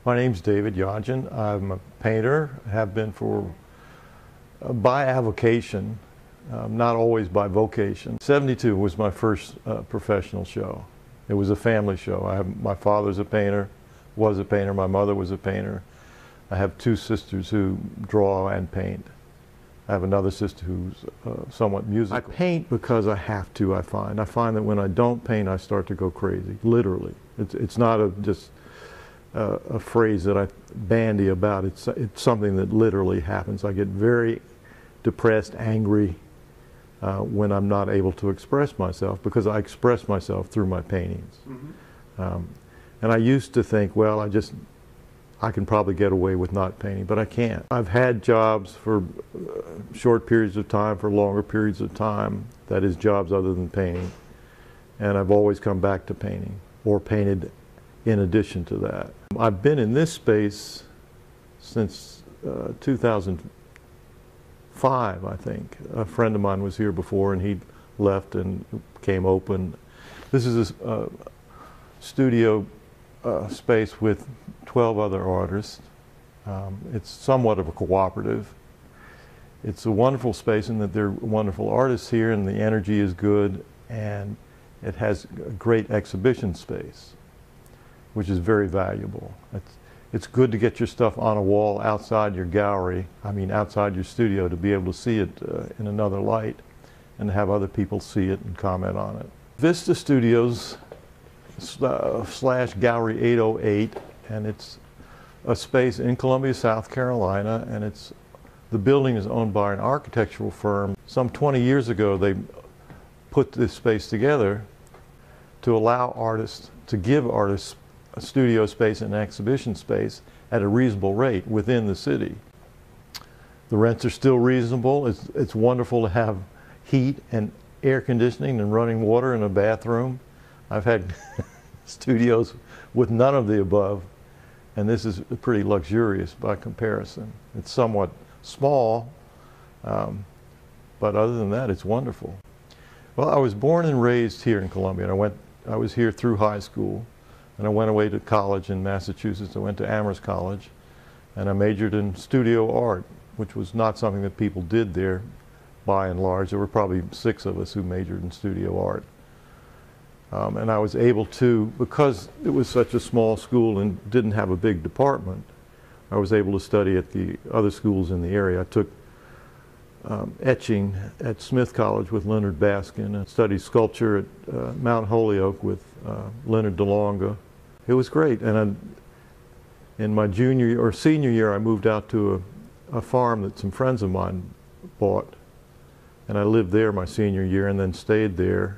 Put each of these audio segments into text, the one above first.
My name's David Yaghjian. I'm a painter, have been by avocation, not always by vocation. 72 was my first professional show. It was a family show. My father's a painter, was a painter, my mother was a painter. I have two sisters who draw and paint. I have another sister who's somewhat musical. I paint because I have to, I find. I find that when I don't paint, I start to go crazy, literally. It's not just a phrase that I bandy about. It's something that literally happens. I get very depressed, angry when I'm not able to express myself, because I express myself through my paintings. Mm-hmm. And I used to think, well, I can probably get away with not painting, but I can't. I've had jobs for short periods of time, for longer periods of time, that is jobs other than painting, and I've always come back to painting, or painted in addition to that. I've been in this space since 2005, I think. A friend of mine was here before and he left and came open. This is a studio space with 12 other artists. It's somewhat of a cooperative. It's a wonderful space in that there are wonderful artists here and the energy is good, and it has a great exhibition space, which is very valuable. It's good to get your stuff on a wall outside your gallery, outside your studio, to be able to see it in another light and have other people see it and comment on it. Vista Studios / Gallery 808, and it's a space in Columbia, South Carolina, and the building is owned by an architectural firm. Some 20 years ago, they put this space together to allow artists, to give artists a studio space and an exhibition space at a reasonable rate within the city. The rents are still reasonable. It's wonderful to have heat and air conditioning and running water in a bathroom. I've had studios with none of the above, and this is pretty luxurious by comparison. It's somewhat small, but other than that, it's wonderful. Well, I was born and raised here in Columbia, and I was here through high school, and I went away to college in Massachusetts. I went to Amherst College, and I majored in studio art, which was not something that people did there by and large. There were probably 6 of us who majored in studio art. And I was able to, because it was such a small school and didn't have a big department, I was able to study at the other schools in the area. I took etching at Smith College with Leonard Baskin, and studied sculpture at Mount Holyoke with Leonard DeLonga. It was great, and in my junior or senior year, I moved out to a farm that some friends of mine bought, and I lived there my senior year and then stayed there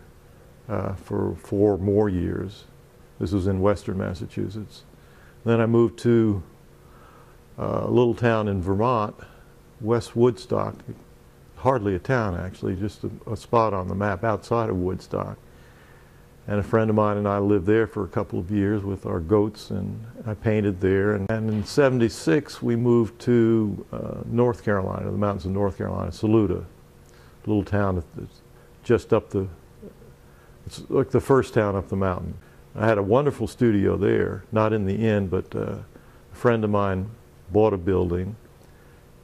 for 4 more years. This was in western Massachusetts. Then I moved to a little town in Vermont, West Woodstock, hardly a town actually, just a spot on the map outside of Woodstock. And a friend of mine and I lived there for a couple of years with our goats, and I painted there. And in '76 we moved to North Carolina, the mountains of North Carolina, Saluda, a little town that's just up it's like the first town up the mountain. I had a wonderful studio there, not in the inn, but a friend of mine bought a building,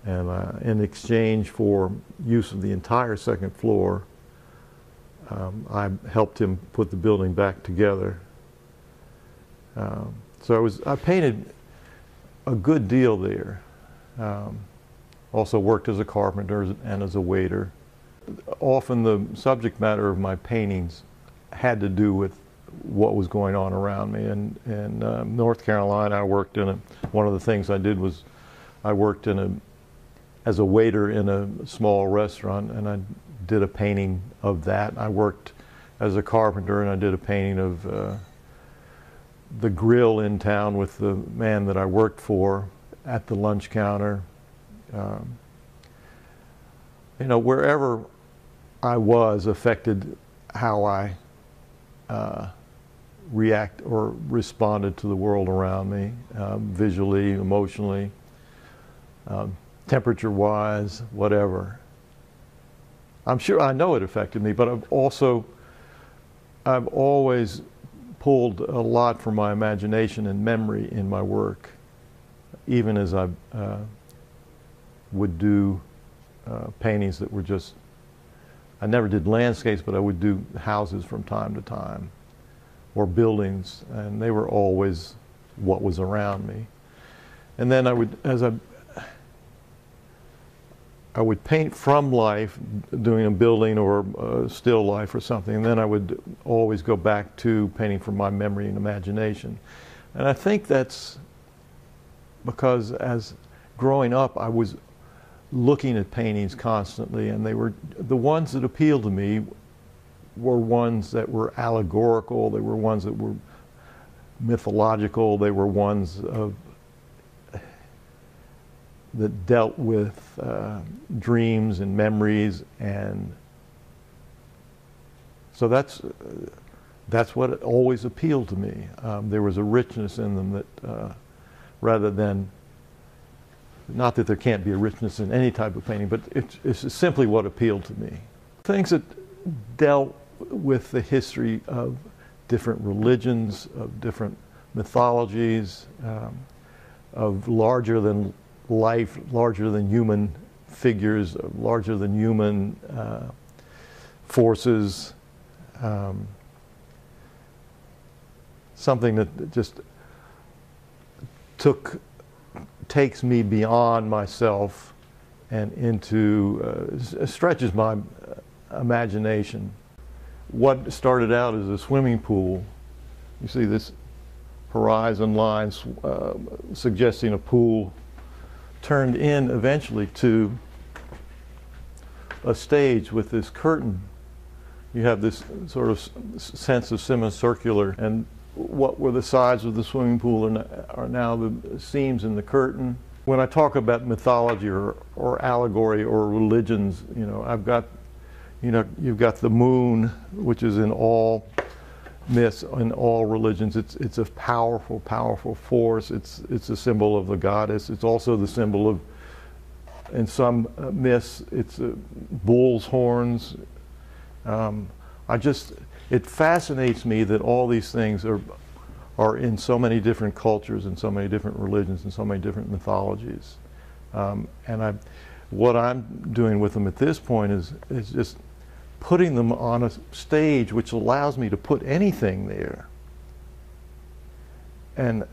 and in exchange for use of the entire second floor, I helped him put the building back together. So I painted a good deal there. Also worked as a carpenter and as a waiter. Often the subject matter of my paintings had to do with what was going on around me. In North Carolina, I worked one of the things I did was I worked as a waiter in a small restaurant, and I did a painting of that. I worked as a carpenter, and I did a painting of the grill in town with the man that I worked for at the lunch counter. Wherever I was affected how I react or responded to the world around me, visually, emotionally, temperature-wise, whatever. I know it affected me, but I've always pulled a lot from my imagination and memory in my work. even as I would do paintings that were just, I never did landscapes, but I would do houses from time to time, or buildings, and they were always what was around me. And then I would, I would paint from life, doing a building or a still life or something, and then I would always go back to painting from my memory and imagination. And I think that's because as growing up, I was looking at paintings constantly, and they were, the ones that appealed to me were ones that were allegorical, they were ones that were mythological, they were ones of that dealt with dreams and memories, and so that's what always appealed to me. There was a richness in them that, rather than, not that there can't be a richness in any type of painting, but it's simply what appealed to me. Things that dealt with the history of different religions, of different mythologies, of larger than life, larger than human figures, larger than human forces, something that just takes me beyond myself and into, stretches my imagination. What started out as a swimming pool, you see this horizon line suggesting a pool, turned in eventually to a stage with this curtain. You have this sort of sense of semicircular, and what were the sides of the swimming pool are now the seams in the curtain. When I talk about mythology or allegory or religions, you know, I've got, you know, you've got the moon, which is in all myths, in all religions. It's a powerful, powerful force. It's a symbol of the goddess. It's also the symbol of, in some myths, it's bull's horns. It fascinates me that all these things are in so many different cultures and so many different religions and so many different mythologies. And what I'm doing with them at this point is just putting them on a stage which allows me to put anything there, and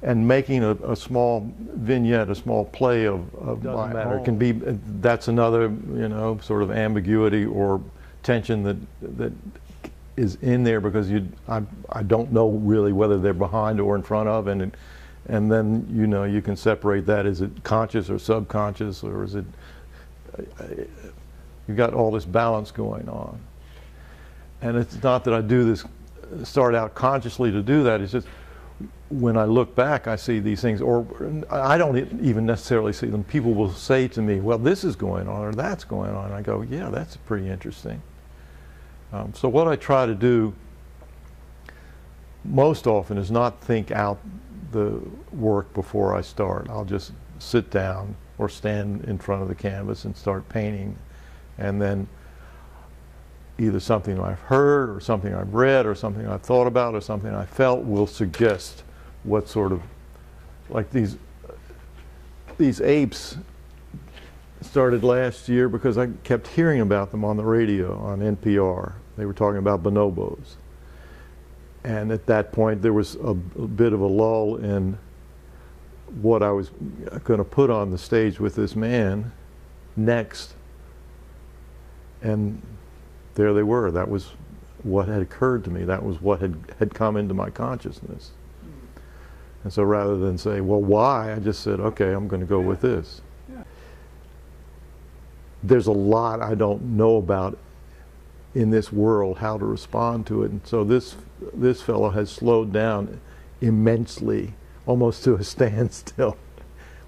making a small vignette, a small play of my matter. It can be, that's another, you know, sort of ambiguity or tension that is in there, because I don't know really whether they're behind or in front of, and then, you know, you can separate that. Is it conscious or subconscious, or is it, you've got all this balance going on. And it's not that I do this, start out consciously to do that, it's just when I look back I see these things, or I don't even necessarily see them. People will say to me, well, this is going on or that's going on, and I go, yeah, that's pretty interesting. So what I try to do most often is not think out the work before I start. I'll just sit down or stand in front of the canvas and start painting, and then either something I've heard or something I've read or something I've thought about or something I felt will suggest what sort of, like these apes started last year because I kept hearing about them on the radio, on NPR. They were talking about bonobos. And at that point there was a bit of a lull in what I was going to put on the stage with this man next. And there they were. That was what had occurred to me. That was what had come into my consciousness. And so rather than say, well, why? I just said, okay, I'm going to go with this. There's a lot I don't know about in this world, how to respond to it. And so this fellow has slowed down immensely, almost to a standstill,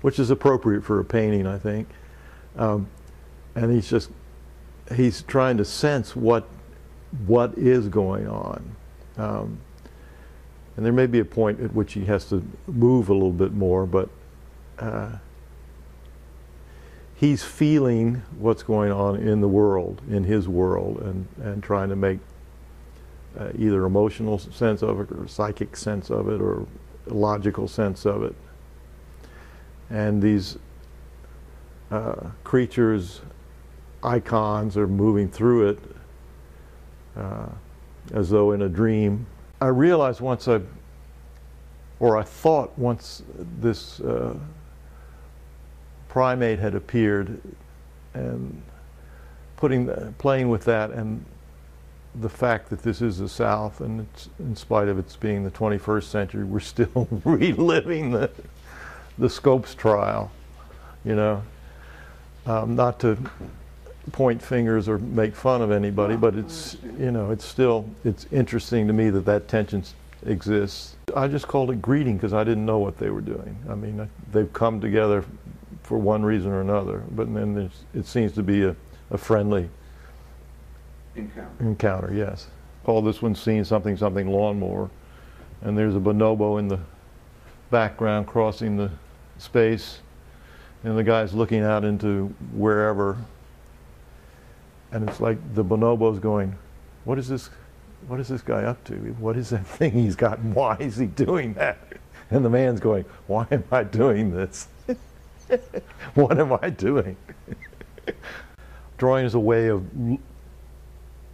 which is appropriate for a painting, I think. And he's trying to sense what is going on. And there may be a point at which he has to move a little bit more, but he's feeling what's going on in the world, in his world, and trying to make either emotional sense of it or psychic sense of it or logical sense of it. and these creatures, icons are moving through it as though in a dream. I realized once I thought once this primate had appeared, and playing with that, and the fact that this is the South, and it's, in spite of its being the 21st century, we're still reliving the Scopes trial, you know. Not to point fingers or make fun of anybody, but it's, you know, it's interesting to me that that tension exists. I just called it greeting because I didn't know what they were doing. I mean, they've come together for one reason or another, but then it seems to be a friendly encounter, yes. Call this one Scene Something Something Lawnmower, and there's a bonobo in the background crossing the space, and the guy's looking out into wherever, and it's like the bonobo's going, what is this guy up to? What is that thing he's got, and why is he doing that? And the man's going, why am I doing this? What am I doing? Drawing is a way of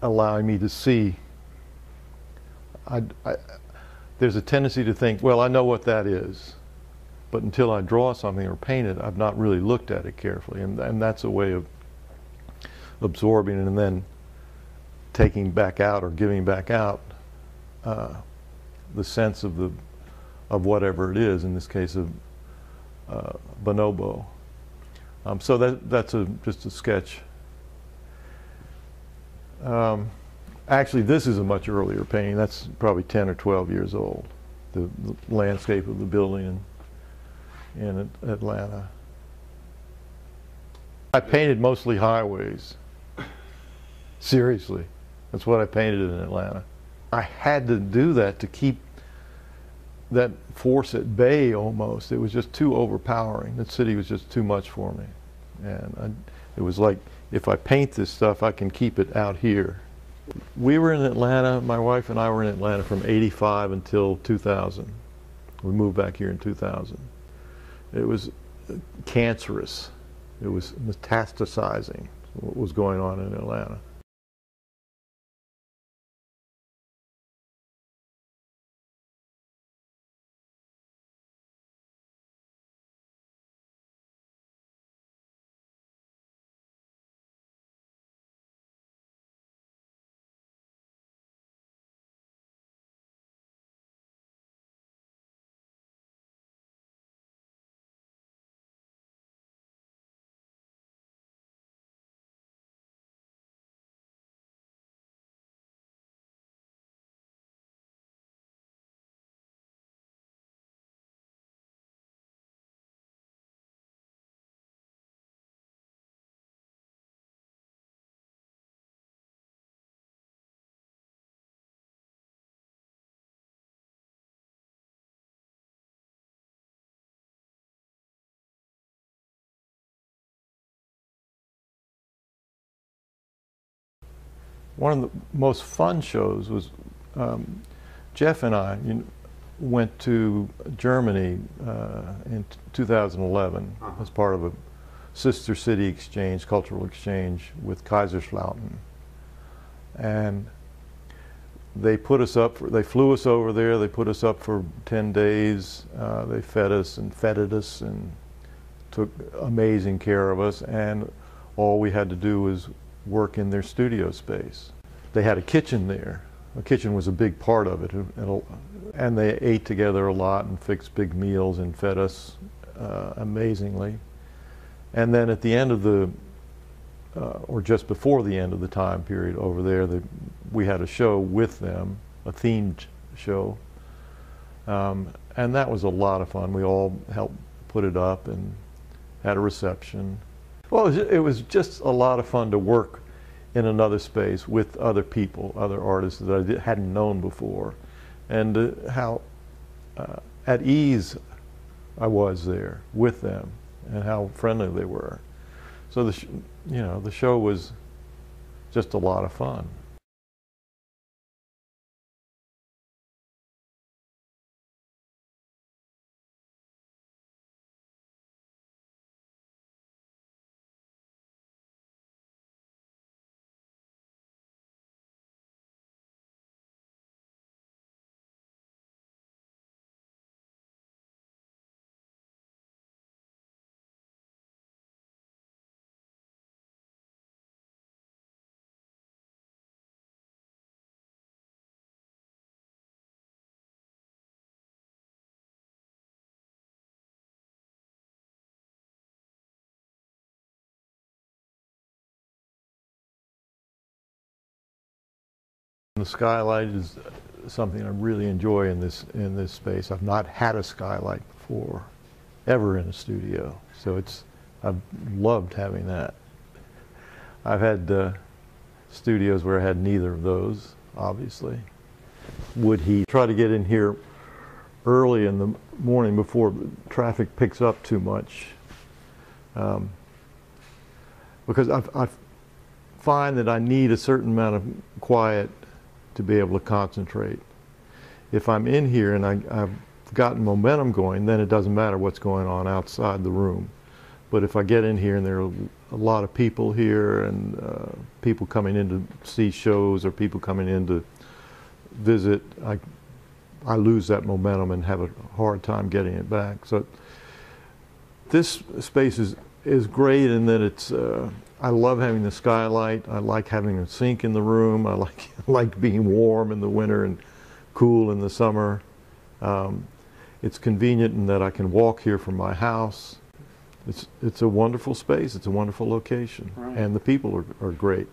allowing me to see. There's a tendency to think, well, I know what that is, but until I draw something or paint it, I've not really looked at it carefully, and that's a way of absorbing it and then taking back out or giving back out the sense of whatever it is, in this case of bonobo. So that's just a sketch. Actually, this is a much earlier painting. That's probably 10 or 12 years old. The landscape of the building in Atlanta. I painted mostly highways. Seriously, that's what I painted in Atlanta. I had to do that to keep that force at bay almost. It was just too overpowering. That city was just too much for me. And it was like, if I paint this stuff, I can keep it out here. We were in Atlanta, my wife and I were in Atlanta from '85 until 2000. We moved back here in 2000. It was cancerous. It was metastasizing, what was going on in Atlanta. One of the most fun shows was Jeff and I went to Germany in 2011 as part of a sister city exchange, cultural exchange with Kaiserslautern. And they put us up, they flew us over there, they put us up for 10 days, they fed us and feted us and took amazing care of us, and all we had to do was work in their studio space. They had a kitchen there. The kitchen was a big part of it, and they ate together a lot and fixed big meals and fed us amazingly. And then at the end of the, or just before the end of the time period over there, we had a show with them, a themed show, and that was a lot of fun. We all helped put it up and had a reception. Well, it was just a lot of fun to work in another space with other people, other artists that I hadn't known before, and how at ease I was there with them, and how friendly they were. So the show was just a lot of fun. The skylight is something I really enjoy in this space. I've not had a skylight before, ever in a studio, so I've loved having that. I've had studios where I had neither of those, obviously. Would he try to get in here early in the morning before traffic picks up too much? Because I find that I need a certain amount of quiet to be able to concentrate. If I'm in here and I've gotten momentum going, then it doesn't matter what's going on outside the room. But if I get in here and there are a lot of people here and people coming in to see shows or people coming in to visit, I lose that momentum and have a hard time getting it back. So this space is great in that it's, I love having the skylight. I like having a sink in the room. I like being warm in the winter and cool in the summer. It's convenient in that I can walk here from my house. It's a wonderful space. It's a wonderful location, right. And the people are great.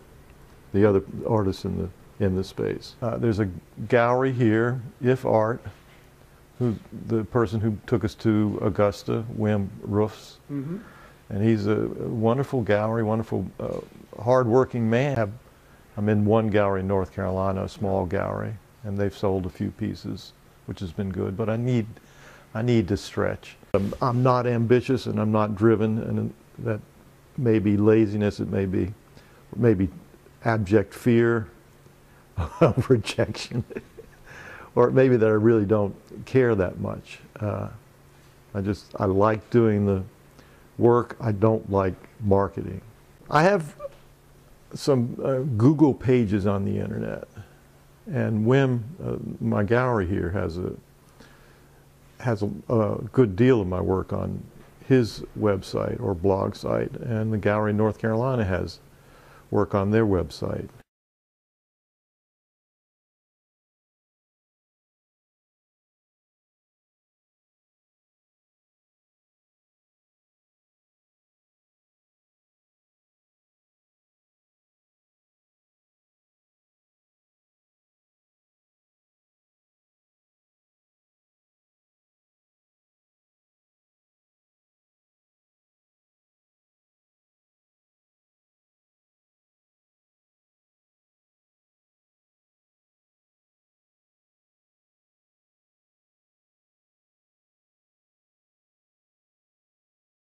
The other artists in the space. There's a gallery here, If Art, who's the person who took us to Augusta, Wim Roofs. Mm-hmm. And he's a wonderful gallery, wonderful, hard-working man. I'm in one gallery in North Carolina, a small gallery, and they've sold a few pieces, which has been good. But I need to stretch. I'm not ambitious and I'm not driven, and that may be laziness. It may be abject fear of rejection, or it may be that I really don't care that much. I like doing the work. I don't like marketing. I have some Google pages on the internet, and Wim, my gallery here, has a good deal of my work on his website or blog site, and the gallery in North Carolina has work on their website.